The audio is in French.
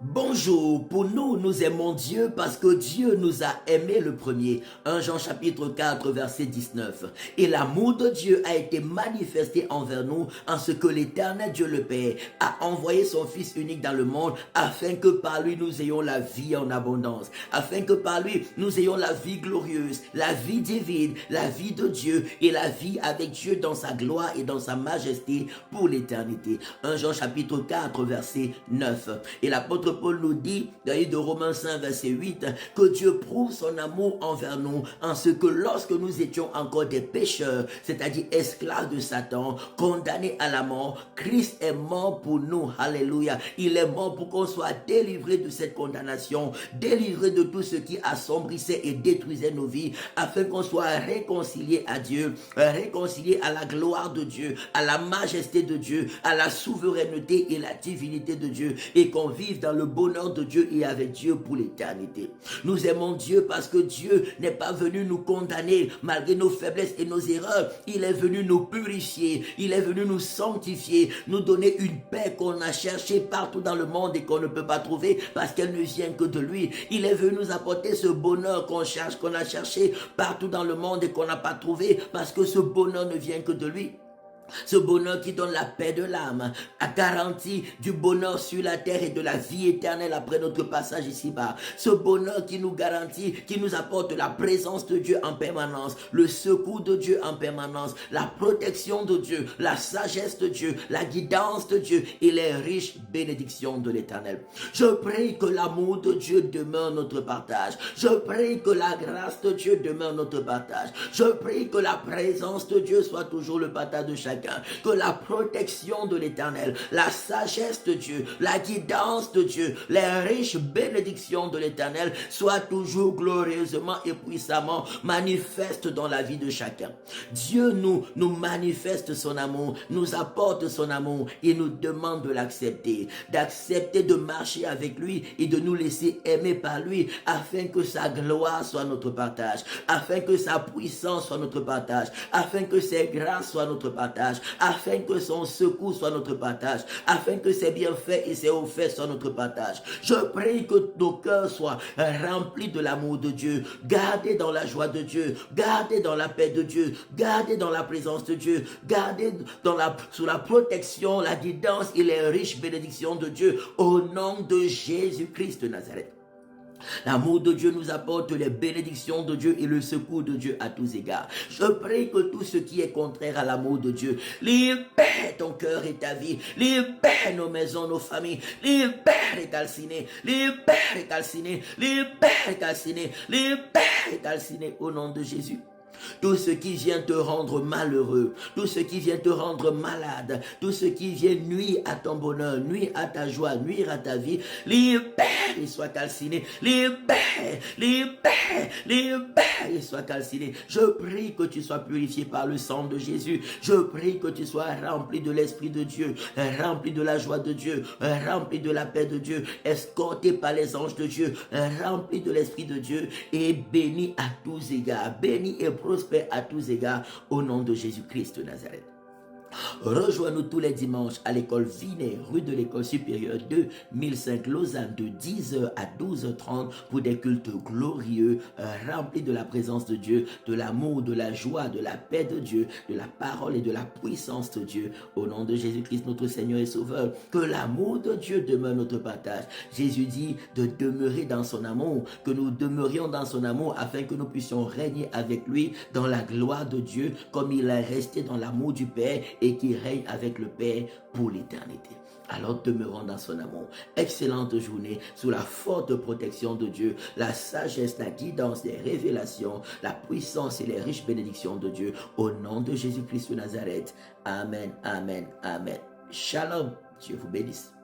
Bonjour, pour nous, nous aimons Dieu parce que Dieu nous a aimés le premier. 1 Jean chapitre 4 verset 19. Et l'amour de Dieu a été manifesté envers nous en ce que l'Éternel Dieu le Père a envoyé son Fils unique dans le monde afin que par lui nous ayons la vie en abondance, afin que par lui nous ayons la vie glorieuse, la vie divine, la vie de Dieu et la vie avec Dieu dans sa gloire et dans sa majesté pour l'éternité. 1 Jean chapitre 4 verset 9. Et l'apôtre Paul nous dit, dans le livre de Romains 5, verset 8, que Dieu prouve son amour envers nous en ce que lorsque nous étions encore des pécheurs, c'est-à-dire esclaves de Satan, condamnés à la mort, Christ est mort pour nous. Alléluia. Il est mort pour qu'on soit délivré de cette condamnation, délivré de tout ce qui assombrissait et détruisait nos vies, afin qu'on soit réconcilié à Dieu, réconcilié à la gloire de Dieu, à la majesté de Dieu, à la souveraineté et la divinité de Dieu, et qu'on vive dans le bonheur de Dieu et avec Dieu pour l'éternité. Nous aimons Dieu parce que Dieu n'est pas venu nous condamner malgré nos faiblesses et nos erreurs. Il est venu nous purifier, il est venu nous sanctifier, nous donner une paix qu'on a cherchée partout dans le monde et qu'on ne peut pas trouver parce qu'elle ne vient que de lui. Il est venu nous apporter ce bonheur qu'on cherche, qu'on a cherché partout dans le monde et qu'on n'a pas trouvé parce que ce bonheur ne vient que de lui. Ce bonheur qui donne la paix de l'âme, a garanti du bonheur sur la terre et de la vie éternelle après notre passage ici-bas. Ce bonheur qui nous garantit, qui nous apporte la présence de Dieu en permanence, le secours de Dieu en permanence, la protection de Dieu, la sagesse de Dieu, la guidance de Dieu et les riches bénédictions de l'Éternel. Je prie que l'amour de Dieu demeure notre partage. Je prie que la grâce de Dieu demeure notre partage. Je prie que la présence de Dieu soit toujours le partage de chacun. Que la protection de l'Éternel, la sagesse de Dieu, la guidance de Dieu, les riches bénédictions de l'Éternel soient toujours glorieusement et puissamment manifestes dans la vie de chacun. Dieu nous manifeste son amour, nous apporte son amour et nous demande de l'accepter, d'accepter de marcher avec lui et de nous laisser aimer par lui afin que sa gloire soit notre partage, afin que sa puissance soit notre partage, afin que ses grâces soient notre partage, afin que son secours soit notre partage, afin que ses bienfaits et ses hauts faits soient notre partage. Je prie que nos cœurs soient remplis de l'amour de Dieu, gardés dans la joie de Dieu, gardés dans la paix de Dieu, gardés dans la présence de Dieu, gardés sous la protection, la guidance et les riches bénédictions de Dieu, au nom de Jésus-Christ de Nazareth. L'amour de Dieu nous apporte les bénédictions de Dieu et le secours de Dieu à tous égards. Je prie que tout ce qui est contraire à l'amour de Dieu libère ton cœur et ta vie, libère nos maisons, nos familles, libère et calciner, libère et calciner, libère et calciner, libère et calciner au nom de Jésus. Tout ce qui vient te rendre malheureux, tout ce qui vient te rendre malade, tout ce qui vient nuire à ton bonheur, nuire à ta joie, nuire à ta vie, libère et sois calciné, libère, libère, libère et sois calciné. Je prie que tu sois purifié par le sang de Jésus. Je prie que tu sois rempli de l'Esprit de Dieu, rempli de la joie de Dieu, rempli de la paix de Dieu, escorté par les anges de Dieu, rempli de l'Esprit de Dieu et béni à tous égards, béni et prospère à tous égards au nom de Jésus-Christ de Nazareth. Rejoins-nous tous les dimanches à l'école Vinet, rue de l'école supérieure 2, 1005 Lausanne, de 10h à 12h30 pour des cultes glorieux, remplis de la présence de Dieu, de l'amour, de la joie, de la paix de Dieu, de la parole et de la puissance de Dieu. Au nom de Jésus-Christ, notre Seigneur et Sauveur, que l'amour de Dieu demeure notre partage. Jésus dit de demeurer dans son amour, que nous demeurions dans son amour afin que nous puissions régner avec lui dans la gloire de Dieu, comme il est resté dans l'amour du Père et qui règne avec le Père pour l'éternité. Alors demeurons dans son amour. Excellente journée sous la forte protection de Dieu, la sagesse, la guidance, les révélations, la puissance et les riches bénédictions de Dieu. Au nom de Jésus-Christ de Nazareth. Amen, amen, amen. Shalom. Dieu vous bénisse.